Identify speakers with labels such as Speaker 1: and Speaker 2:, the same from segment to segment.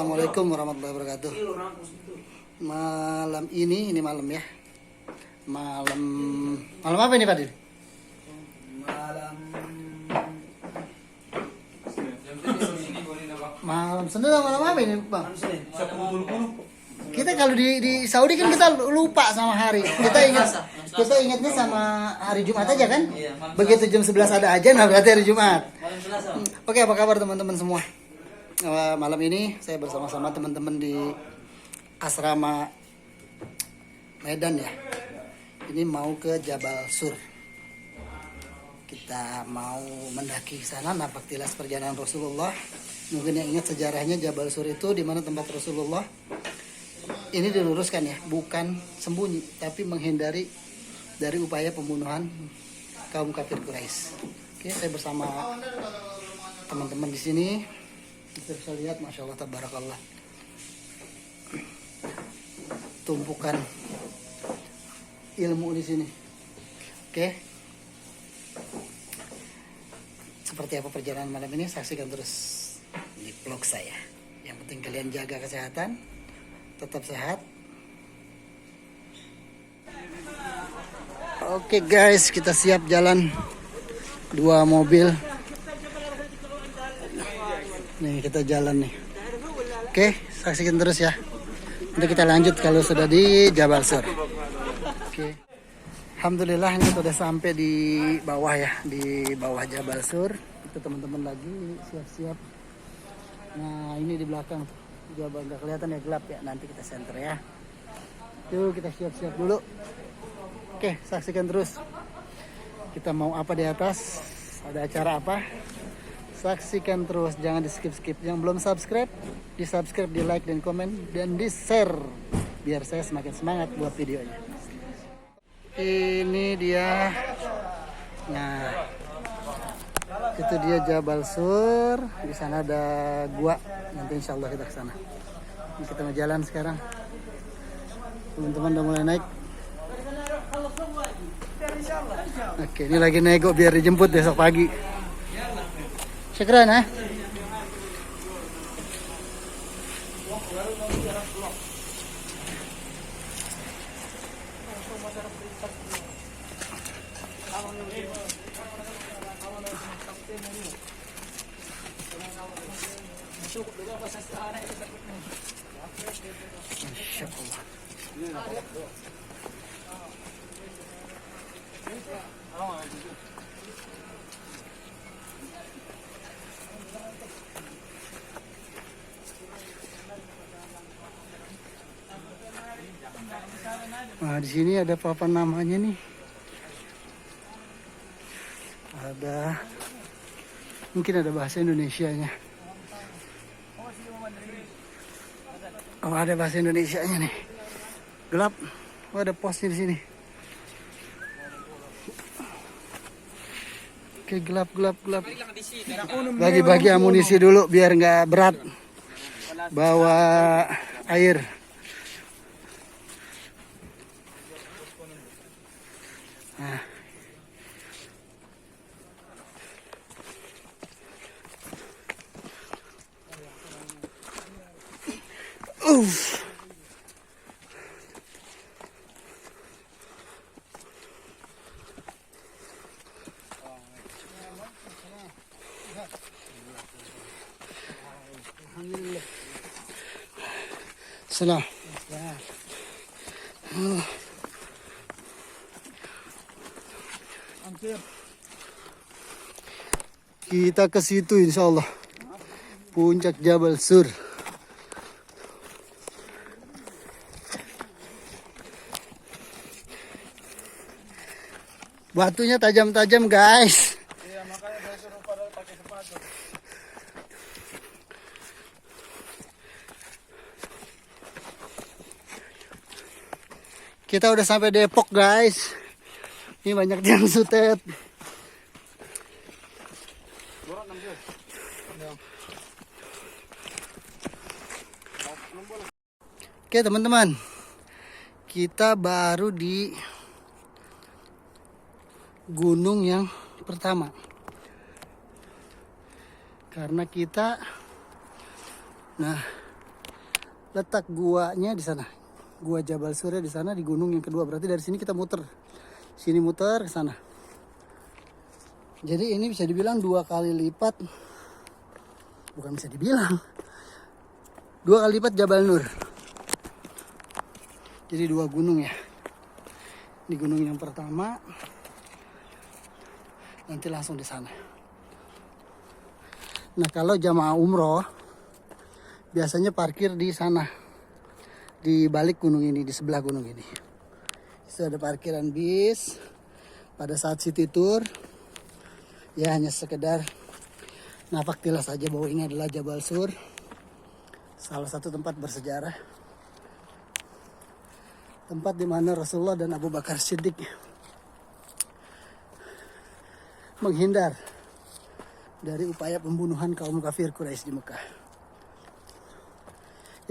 Speaker 1: Assalamualaikum warahmatullahi wabarakatuh. Malam ini malam ya. Malam apa ini Pak Dil? Malam Senin malam apa ini Bang? Kita kalau di Saudi kan kita lupa sama hari. Kita ingatnya sama hari Jumat aja kan? Begitu jam 11 ada aja, nah berarti hari Jumat. Oke, apa kabar teman-teman semua? Malam ini saya bersama-sama teman-teman di asrama Medan ya. Ini mau ke Jabal Sur. Kita mau mendaki sana, napak tilas perjalanan Rasulullah. Mungkin yang ingat sejarahnya Jabal Sur itu di mana tempat Rasulullah. Ini diluruskan ya, bukan sembunyi, tapi menghindari dari upaya pembunuhan kaum kafir Quraisy. Oke, saya bersama teman-teman di sini. Kita bisa lihat, masya Allah, tabarakallah, tumpukan ilmu di sini. Oke, seperti apa perjalanan malam ini? Saksikan terus di vlog saya. Yang penting kalian jaga kesehatan, tetap sehat. Oke guys, kita siap jalan 2 mobil. Nih kita jalan nih. Oke, saksikan terus ya. Nanti kita lanjut kalau sudah di Jabal Sur. Oke. Alhamdulillah ini sudah sampai di bawah ya, di bawah Jabal Sur. Itu teman-teman lagi siap-siap. Nah, ini di belakang tuh. Jabal nggak kelihatan ya, gelap ya. Nanti kita center ya. Yuk kita siap-siap dulu. Oke, saksikan terus. Kita mau apa di atas? Ada acara apa? Saksikan terus, jangan di skip-skip. Yang belum subscribe, di subscribe, di like dan komen, dan di share biar saya semakin semangat buat videonya. Ini dia. Nah, itu dia Jabal Sur. Di sana ada gua. Nanti insya Allah kita ke sana. Ini kita mau jalan sekarang. Teman-teman udah mulai naik. Oke, ini lagi nego biar dijemput besok pagi. Syukran ya. Masya Allah. Nah, di sini ada papan namanya nih. Ada, mungkin ada bahasa Indonesianya. Oh, ada bahasa Indonesianya nih. Gelap. Oh, ada posnya di sini. Oke, gelap. Bagi-bagi amunisi dulu biar nggak berat bawa air. Nah. Alhamdulillah. Salam. Kita ke situ insya Allah. Puncak Jabal Sur. Batunya tajam-tajam guys.
Speaker 2: Iya, makanya saya suruh pada pakai sepatu.
Speaker 1: Kita udah sampai Depok guys. Ini banyak yang sutet. Oke teman-teman, kita baru di gunung yang pertama. Karena kita, nah letak guanya di sana. Gua Jabal Sur di sana, di gunung yang kedua. Berarti dari sini kita muter. Sini muter ke sana. Jadi ini bisa dibilang 2 kali lipat. Bukan bisa dibilang. 2 kali lipat Jabal Nur. Jadi 2 gunung ya. Di gunung yang pertama. Nanti langsung di sana. Nah kalau jamaah umroh. Biasanya parkir di sana. Di balik gunung ini, di sebelah gunung ini. Itu ada parkiran bis. Pada saat city tour. Ya hanya sekedar napak tilas saja bahwa ini adalah Jabal Sur. Salah satu tempat bersejarah. Tempat di mana Rasulullah dan Abu Bakar Siddiq menghindar dari upaya pembunuhan kaum kafir Quraisy di Mekah.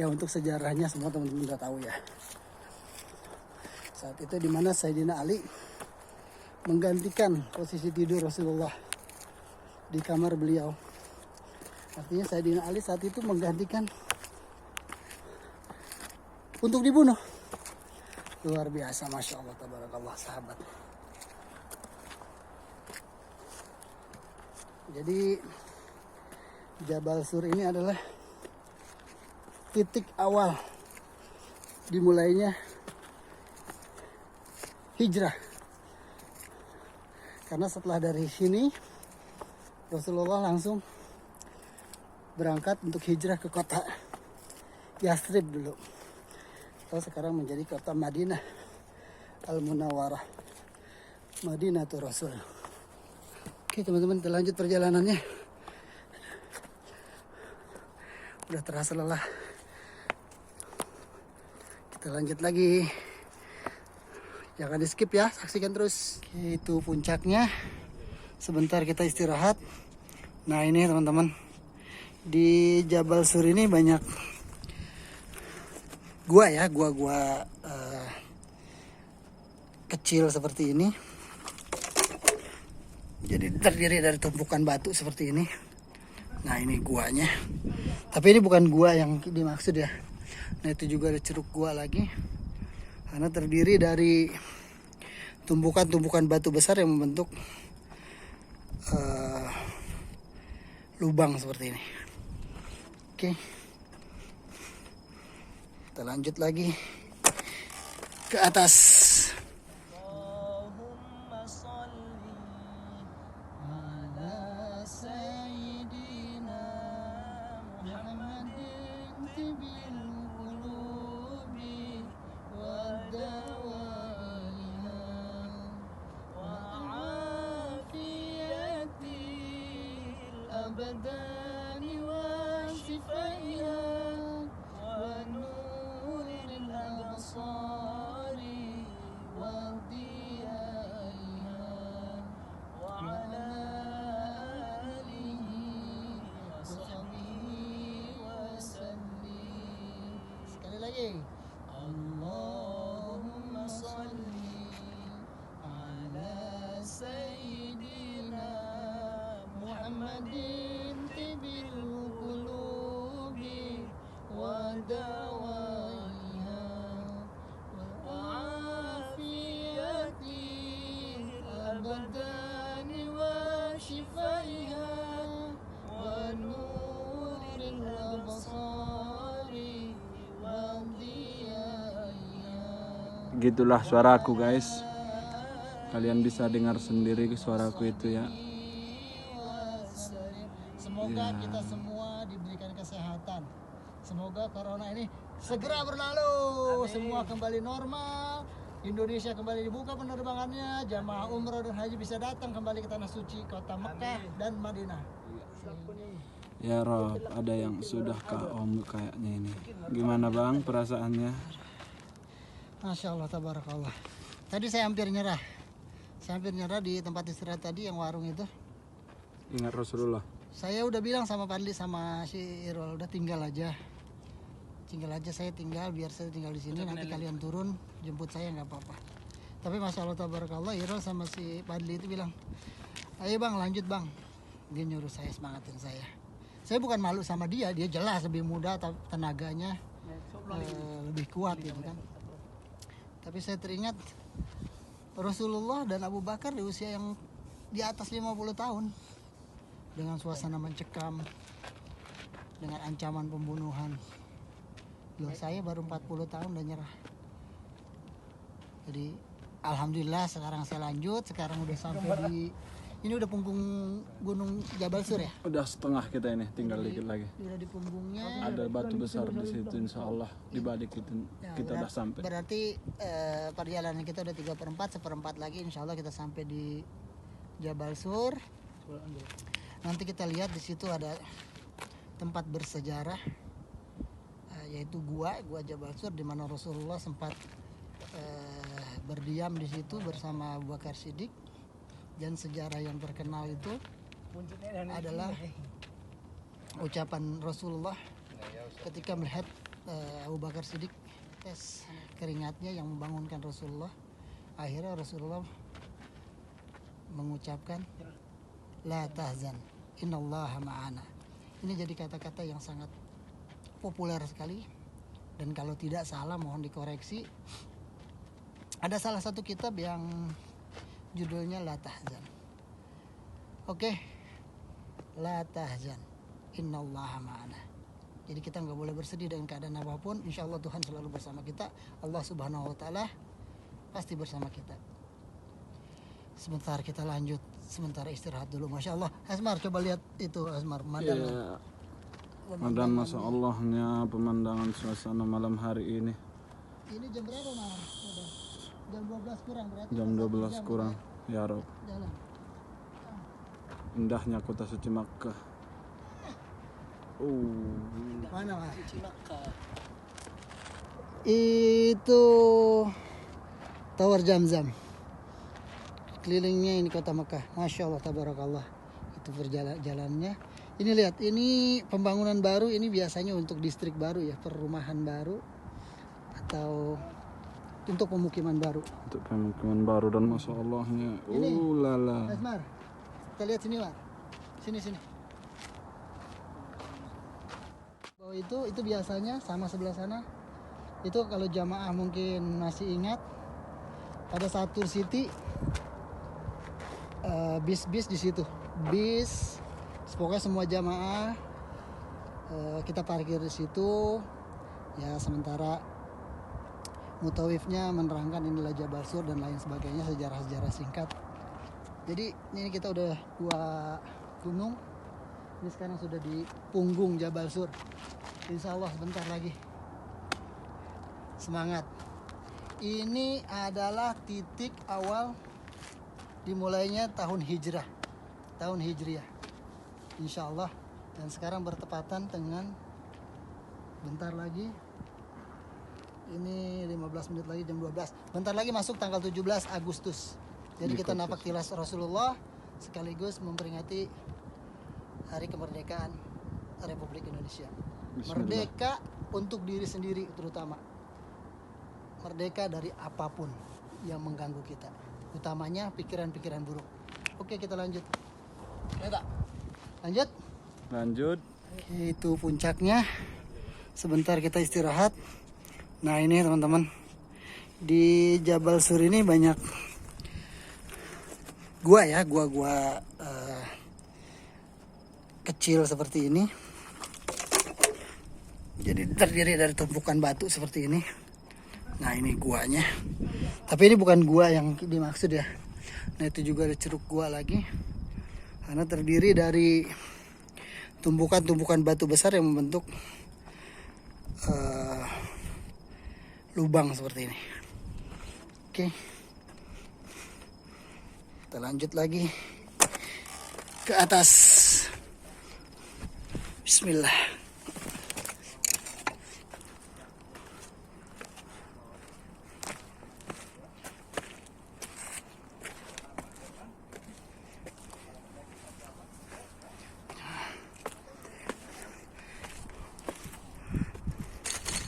Speaker 1: Ya untuk sejarahnya semua teman-teman sudah tahu ya. Saat itu di mana Sayyidina Ali menggantikan posisi tidur Rasulullah di kamar beliau. Artinya Sayyidina Ali saat itu menggantikan untuk dibunuh. Luar biasa, Masya Allah, tabarakallah sahabat. Jadi Jabal Sur ini adalah titik awal dimulainya hijrah. Karena setelah dari sini Rasulullah langsung berangkat untuk hijrah ke kota Yathrib dulu. Atau sekarang menjadi kota Madinah Al-Munawwarah. Madinatul Rasul. Oke teman-teman, kita lanjut perjalanannya. Udah terasa lelah. Kita lanjut lagi. Jangan di skip ya, saksikan terus. Oke, itu puncaknya. Sebentar kita istirahat. Nah ini teman-teman, di Jabal Sur ini banyak gua ya, gua kecil seperti ini. Jadi terdiri dari tumpukan batu seperti ini. Nah ini guanya. Tapi ini bukan gua yang dimaksud ya. Nah itu juga ada ceruk gua lagi. Karena terdiri dari tumpukan-tumpukan batu besar yang membentuk lubang seperti ini. Oke. Kita lanjut lagi ke atas.
Speaker 3: الأبدان وشفيها ونور الأبصار وضيائها وعلى آله وصحبه وسلم.
Speaker 1: Sekali lagi.
Speaker 3: Allahumma salli ala Sayyidina Muhammadin tibil qulubi wa dawaiha wa afiyati abadani wa shifaiha wa nuril absari wa diyaiha.
Speaker 2: Gitulah suaraku guys. Kalian bisa dengar sendiri suaraku itu ya.
Speaker 1: Semoga kita semua diberikan kesehatan. Semoga corona ini segera berlalu. Semua kembali normal. Indonesia kembali dibuka penerbangannya. Jamaah umroh dan haji bisa datang kembali ke tanah suci kota Mekah dan Madinah.
Speaker 2: Ya Rob, ada yang sudah ke Om kayaknya ini. Gimana Bang perasaannya?
Speaker 1: Masya Allah, tabarakallah. Tadi saya hampir nyerah. Saya hampir nyerah di tempat istirahat tadi yang warung itu.
Speaker 2: Ingat Rasulullah.
Speaker 1: Saya udah bilang sama Padli sama si Irol, udah tinggal aja saya tinggal, biar saya tinggal di sini, nanti kalian turun jemput saya nggak apa-apa. Tapi Masya Allah tabarakallah, Irol sama si Padli itu bilang, ayo bang lanjut bang. Dia nyuruh saya, semangatin saya bukan malu sama dia jelas lebih muda tenaganya. lebih kuat gitu kan. Tapi saya teringat Rasulullah dan Abu Bakar di usia yang di atas 50 tahun dengan suasana mencekam, dengan ancaman pembunuhan. Loh, saya baru 40 tahun udah nyerah. Jadi alhamdulillah sekarang saya lanjut, sekarang udah sampai di ini udah punggung Gunung Jabal Sur ya.
Speaker 2: Udah setengah kita ini, tinggal dikit lagi.
Speaker 1: Udah di punggungnya.
Speaker 2: Ada batu besar di situ, insya Allah di balik itu kita udah sampai.
Speaker 1: Berarti perjalanan kita udah 3/4, seperempat lagi insya Allah kita sampai di Jabal Sur. Nanti kita lihat di situ ada tempat bersejarah, yaitu gua Jabal Sur, di mana Rasulullah sempat berdiam di situ bersama Abu Bakar Siddiq. Dan sejarah yang terkenal itu adalah ucapan Rasulullah ketika melihat Abu Bakar Siddiq tes keringatnya yang membangunkan Rasulullah. Akhirnya Rasulullah mengucapkan la tahzan innallaha ma'ana. Ini jadi kata-kata yang sangat populer sekali, dan kalau tidak salah mohon dikoreksi. Ada salah satu kitab yang judulnya La Tahzan. Oke, La Tahzan innallaha ma'ana. Jadi kita nggak boleh bersedih dengan keadaan apapun. Insya Allah Tuhan selalu bersama kita. Allah Subhanahu Wa Taala pasti bersama kita. Sebentar kita lanjut, sementara istirahat dulu. Masya Allah. Asmar, coba lihat itu Asmar.
Speaker 2: Ya, dan masya Allahnya pemandangan suasana malam hari ini.
Speaker 1: Ini jam berapa Mas? Udah. Jam 12 kurang berarti.
Speaker 2: Jam 12 kurang. Ya Rob.
Speaker 1: Jalan.
Speaker 2: Indahnya kota suci Makkah.
Speaker 1: Mana Mas?
Speaker 3: Suci Makkah.
Speaker 1: Itu Tower Zamzam. Kelilingnya ini kota Mekah. Masya Allah, tabarakallah. Itu perjalanannya. Ini lihat, ini pembangunan baru. Ini biasanya untuk distrik baru ya, perumahan baru atau untuk pemukiman baru.
Speaker 2: Untuk pemukiman baru, dan masya Allahnya.
Speaker 1: Ini.
Speaker 2: Lala.
Speaker 1: Asmar, kita lihat sini Mas. Sini. Oh, itu biasanya sama sebelah sana. Itu kalau jamaah mungkin masih ingat, pada saat Tour City bis di situ. Bis, pokoknya semua jamaah kita parkir di situ. Ya sementara mutawifnya menerangkan inilah Jabal Sur dan lain sebagainya, sejarah-sejarah singkat. Jadi ini kita udah 2 gunung. Ini sekarang sudah di punggung Jabal Sur. Insya Allah sebentar lagi. Semangat. Ini adalah titik awal dimulainya tahun hijrah. Tahun hijriah. Insya Allah. Dan sekarang bertepatan dengan bentar lagi. Ini 15 menit lagi jam 12. Bentar lagi masuk tanggal 17 Agustus. Jadi kita napak tilas Rasulullah sekaligus memperingati hari kemerdekaan Republik Indonesia. Merdeka untuk diri sendiri terutama. Merdeka dari apapun yang mengganggu kita. Utamanya pikiran-pikiran buruk. Oke, kita lanjut. Ya, lanjut.
Speaker 2: Lanjut.
Speaker 1: Itu puncaknya. Sebentar kita istirahat. Nah ini teman-teman, di Jabal Sur ini banyak gua ya, gua kecil seperti ini. Jadi terdiri dari tumpukan batu seperti ini. Nah ini guanya. Tapi ini bukan gua yang dimaksud ya. Nah itu juga ada ceruk gua lagi. Karena terdiri dari tumpukan-tumpukan batu besar yang membentuk lubang seperti ini. Oke. Kita lanjut lagi ke atas. Bismillah.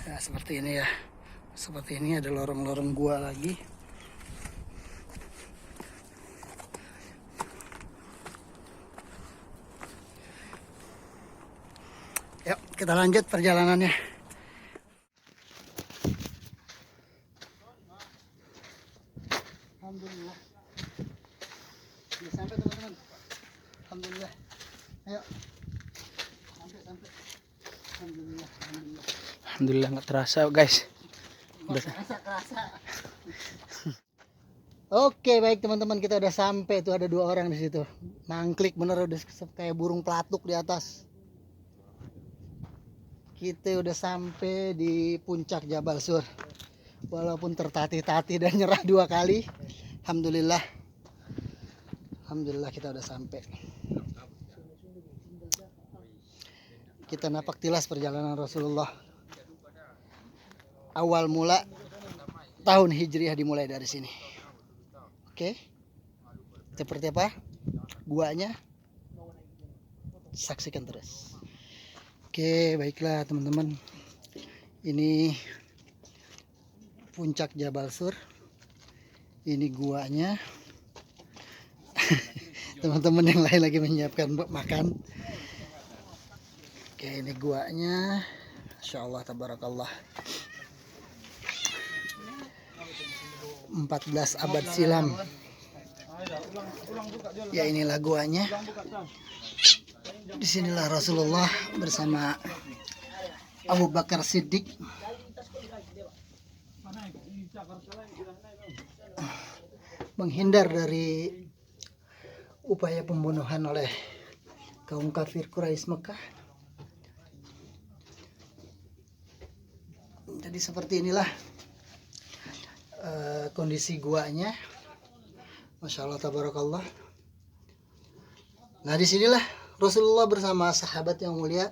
Speaker 1: Ya, seperti ini ya. Seperti ini ada lorong-lorong gua lagi. Yuk kita lanjut perjalanannya. Alhamdulillah. Sudah sampai teman-teman. Alhamdulillah. Ayo. Sampai. Alhamdulillah.
Speaker 2: Alhamdulillah nggak terasa guys.
Speaker 1: Kerasa. Oke, baik teman-teman, kita udah sampai tuh, ada 2 orang di situ. Mangklik bener, udah kayak burung pelatuk di atas. Kita udah sampai di puncak Jabal Sur. Walaupun tertatih-tatih dan nyerah 2 kali, alhamdulillah. Alhamdulillah kita udah sampai. Kita napak tilas perjalanan Rasulullah. Awal mula tahun Hijriah dimulai dari sini. Oke. Seperti apa? Guanya saksikan terus. Oke, baiklah teman-teman. Ini puncak Jabal Sur. Ini guanya. Teman-teman yang lain lagi menyiapkan makan. Oke, ini guanya. Masya Allah, tabarakallah. 14 abad silam. Ya, inilah guanya. Disinilah Rasulullah bersama Abu Bakar Siddiq. Menghindar dari upaya pembunuhan oleh kaum kafir Quraisy Mekah. Jadi seperti inilah kondisi guanya. Masya Allah, tabarakallah. Nah, disinilah Rasulullah bersama sahabat yang mulia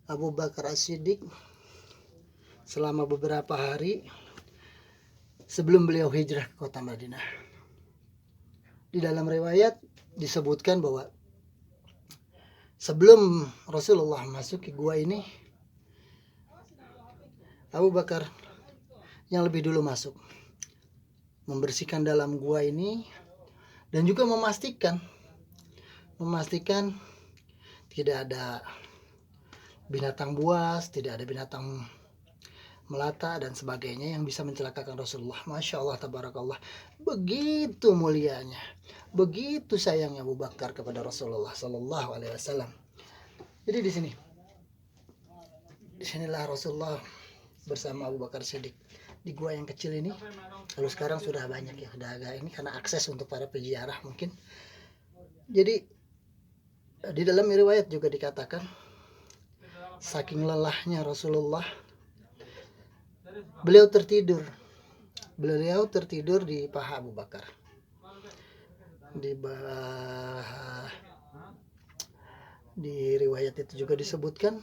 Speaker 1: Abu Bakar As-Siddiq selama beberapa hari sebelum beliau hijrah ke kota Madinah. Di dalam riwayat disebutkan bahwa sebelum Rasulullah masuk ke gua ini, Abu Bakar yang lebih dulu masuk, membersihkan dalam gua ini dan juga memastikan tidak ada binatang buas, tidak ada binatang melata dan sebagainya yang bisa mencelakakan Rasulullah. Masya Allah, tabarakallah. Begitu mulianya, begitu sayangnya Abu Bakar kepada Rasulullah Sallallahu Alaihi Wasallam. Jadi disinilah Rasulullah bersama Abu Bakar Siddiq di gua yang kecil ini. Lalu sekarang sudah banyak ya, sudah agak ini karena akses untuk para peziarah mungkin. Jadi di dalam riwayat juga dikatakan saking lelahnya Rasulullah, beliau tertidur di paha Abu Bakar. Di riwayat itu juga disebutkan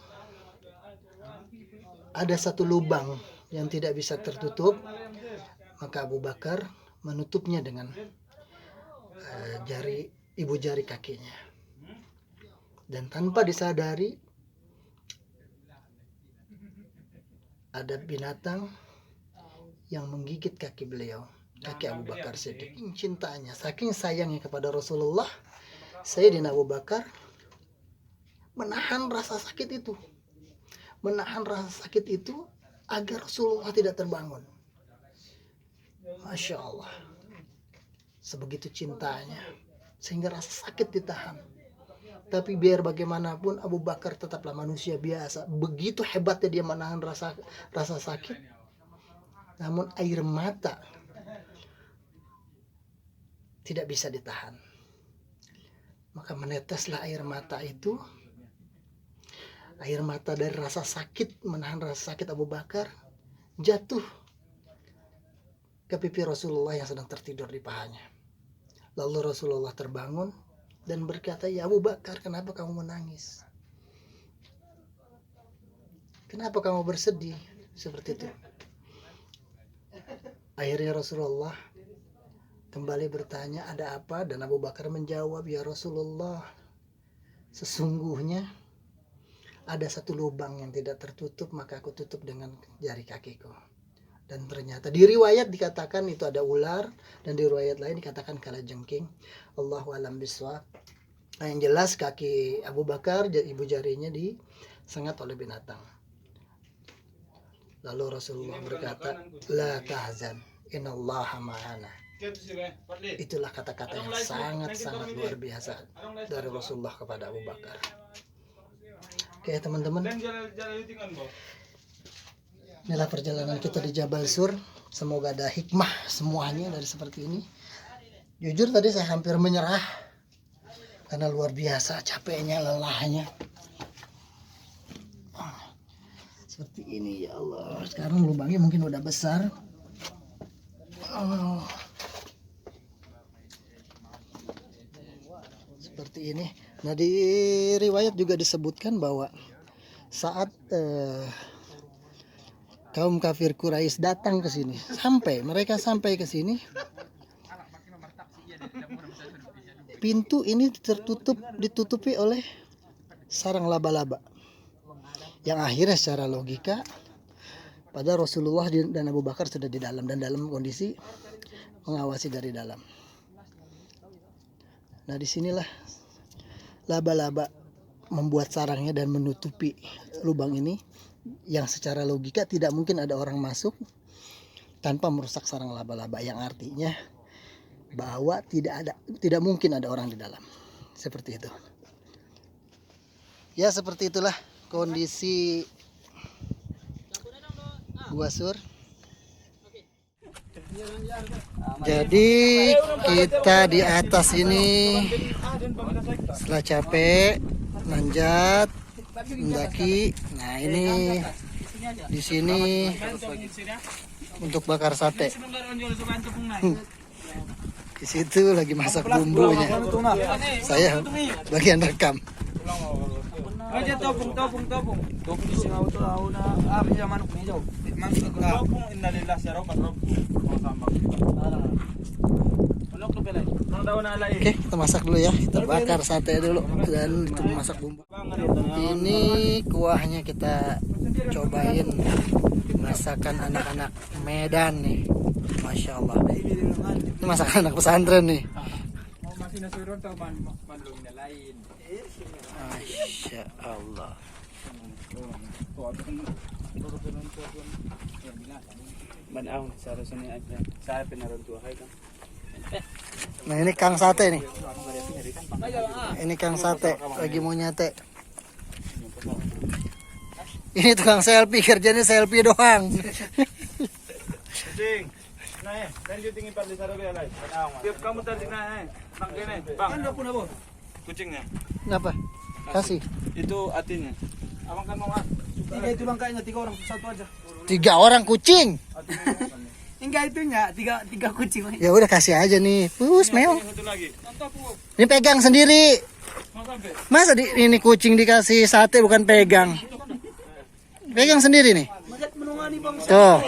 Speaker 1: ada satu lubang yang tidak bisa tertutup, maka Abu Bakar menutupnya dengan ibu jari kakinya, dan tanpa disadari ada binatang yang menggigit kaki beliau, kaki Abu Bakar Siddiq. Cintanya, saking sayangnya kepada Rasulullah, Sayyidina Abu Bakar menahan rasa sakit itu agar Rasulullah tidak terbangun. Masya Allah, sebegitu cintanya sehingga rasa sakit ditahan. Tapi biar bagaimanapun Abu Bakar tetaplah manusia biasa. Begitu hebatnya dia menahan rasa sakit. Namun air mata tidak bisa ditahan. Maka meneteslah air mata itu. Air mata dari rasa sakit, menahan rasa sakit Abu Bakar, jatuh ke pipi Rasulullah yang sedang tertidur di pahanya. Lalu Rasulullah terbangun dan berkata, "Ya Abu Bakar, kenapa kamu menangis? Kenapa kamu bersedih?" Seperti itu. Akhirnya Rasulullah kembali bertanya, "Ada apa?" Dan Abu Bakar menjawab, "Ya Rasulullah, sesungguhnya ada satu lubang yang tidak tertutup, maka aku tutup dengan jari kakiku." Dan ternyata di riwayat dikatakan itu ada ular, dan di riwayat lain dikatakan kalajengking. Allahu a'lam bishawab. Nah, yang jelas kaki Abu Bakar, ibu jarinya disengat oleh binatang. Lalu Rasulullah berkata, la tahzan, innallaha ma'ana. Itulah kata-kata yang sangat-sangat luar biasa dari Rasulullah kepada Abu Bakar. Oke teman-teman, inilah perjalanan kita di Jabal Sur. Semoga ada hikmah semuanya dari seperti ini. Jujur tadi saya hampir menyerah karena luar biasa capeknya, lelahnya. Seperti ini ya Allah. Sekarang lubangnya mungkin udah besar. Seperti ini. Nah di riwayat juga disebutkan bahwa saat kaum kafir Quraisy datang ke sini, mereka sampai ke sini, pintu ini ditutupi oleh sarang laba-laba. Yang akhirnya secara logika pada Rasulullah dan Abu Bakar sudah di dalam dan dalam kondisi mengawasi dari dalam. Nah disinilah laba-laba membuat sarangnya dan menutupi lubang ini, yang secara logika tidak mungkin ada orang masuk tanpa merusak sarang laba-laba, yang artinya bahwa tidak mungkin ada orang di dalam. Seperti itu. Ya seperti itulah kondisi Gua Sur. Jadi kita di atas ini setelah capek nanjat mendaki. Nah ini di sini untuk bakar sate. Di situ lagi masak bumbunya. Saya bagian rekam.
Speaker 2: Aja topung di singaw to na ya manok ni jaw. Topung innalillah sa rob mau tambak. Manok to pelay. Nang daw na alay.
Speaker 1: Oke, kita masak dulu ya. Kita bakar sate dulu dan kita masak bumbu. Ini kuahnya kita cobain masakan anak-anak Medan nih. Masya Allah. Ini masakan anak pesantren nih.
Speaker 2: Masih nasurun to bandung na lain.
Speaker 1: Masya Allah.
Speaker 2: Banaw sa rason ni aja. Sa pinaron to hay kan.
Speaker 1: Nah ini Kang Sate nih. Ini Kang Sate lagi mau nyate. Ini tukang selfie, kerjanya selfie doang.
Speaker 2: Kucing. Nah, lanjutin ipar di sarabi alay. Tiap kamu tadi na Bang kene. Bang. Ano po na bo? Kucingnya.
Speaker 1: Kenapa? Kasih.
Speaker 2: Itu atinya. Abang kan mau tiga itu bangkainya, 3 orang, satu aja.
Speaker 1: 3 orang kucing.
Speaker 3: Enggak itunya, tiga kucing.
Speaker 1: Ya udah kasih aja nih. Pus meong.
Speaker 2: Satu lagi.
Speaker 1: Ini pegang sendiri. Masa ini kucing dikasih sate bukan pegang? Pegang sendiri nih. Tuh.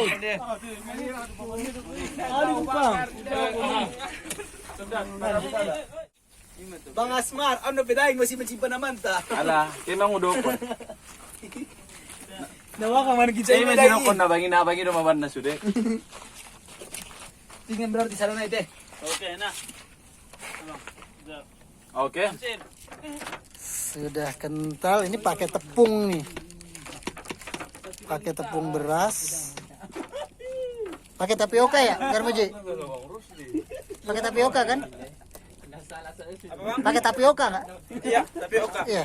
Speaker 3: Bang Asmar, ano bedain masih menyimpan manta?
Speaker 2: Ala, kinang udokon.
Speaker 3: Nawa ka man kita
Speaker 2: Saya masih nongkon na bangin rumaban na sude.
Speaker 3: Tingnan berarti sana na ite.
Speaker 2: Oke, nah. Oke.
Speaker 1: Sudah kental. Ini pakai tepung nih. Pakai tepung beras. Pakai tapioka ya, Garmoji? Pakai tapioka kan? Pakai tapioka nggak?
Speaker 2: Iya, tapioka.
Speaker 1: Iya,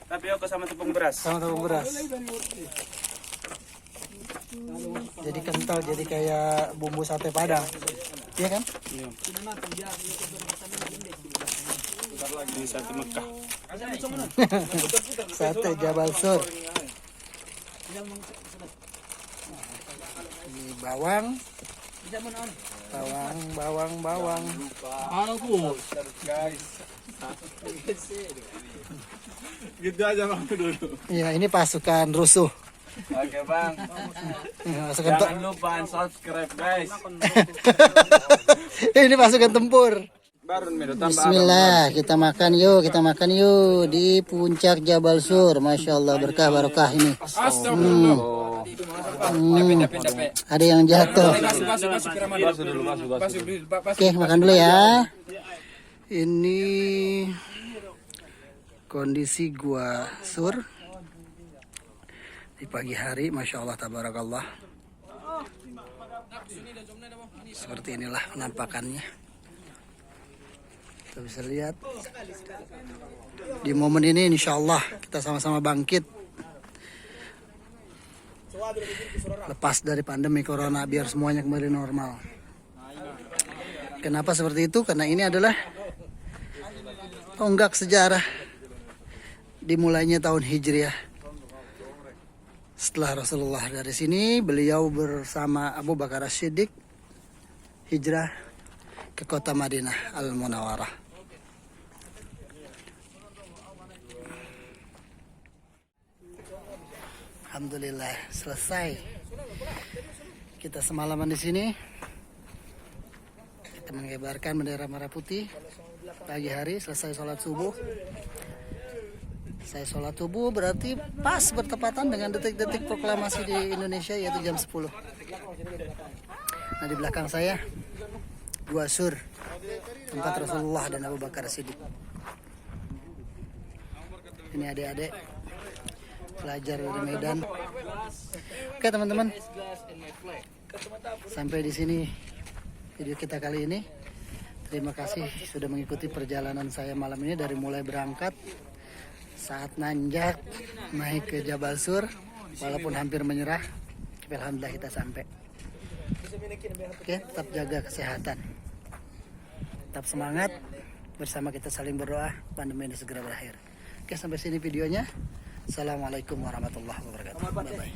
Speaker 2: Tapioka sama tepung beras.
Speaker 1: sama tepung beras. Jadi kental, jadi kayak bumbu sate Padang. Iya kan?
Speaker 2: Iya. Ini sate Mekah.
Speaker 1: Sate Jabal Sur. Ini bawang. Bawang.
Speaker 3: Ano po?
Speaker 2: Guys. Gitu aja bang dulu.
Speaker 1: Iya, ini pasukan rusuh.
Speaker 2: Oke bang.
Speaker 1: Pasukan
Speaker 2: Jangan lupa subscribe guys.
Speaker 1: ini pasukan tempur.
Speaker 2: Baru minum tambah.
Speaker 1: Bismillah, kita makan yuk di puncak Jabal Sur. Masya Allah, berkah barokah ini. Ada yang jatuh. Oke, makan dulu ya. Ini kondisi Gua Sur. Di pagi hari, Masya Allah, tabarakallah. Seperti inilah penampakannya. Kita bisa lihat. Di momen ini insya Allah kita sama-sama bangkit. Lepas dari pandemi corona biar semuanya kembali normal. Kenapa seperti itu? Karena ini adalah tonggak sejarah dimulainya tahun Hijriah. Setelah Rasulullah dari sini, beliau bersama Abu Bakar As-Siddiq hijrah ke kota Madinah Al-Munawwarah. Alhamdulillah selesai kita semalaman di sini. Kita mengibarkan bendera merah putih pagi hari, selesai sholat subuh. Saya sholat subuh berarti pas bertepatan dengan detik-detik proklamasi di Indonesia, yaitu jam 10. Nah, di belakang saya Gua Sur, tempat Rasulullah dan Abu Bakar Siddiq. Ini adik-adik pelajar dari Medan. Oke teman-teman, sampai di sini video kita kali ini. Terima kasih sudah mengikuti perjalanan saya malam ini dari mulai berangkat, saat nanjak naik ke Jabal Sur, walaupun hampir menyerah, tapi alhamdulillah kita sampai. Oke, tetap jaga kesehatan, tetap semangat, bersama kita saling berdoa pandemi ini segera berakhir. Oke, sampai sini videonya. Assalamualaikum warahmatullahi wabarakatuh. Bye bye.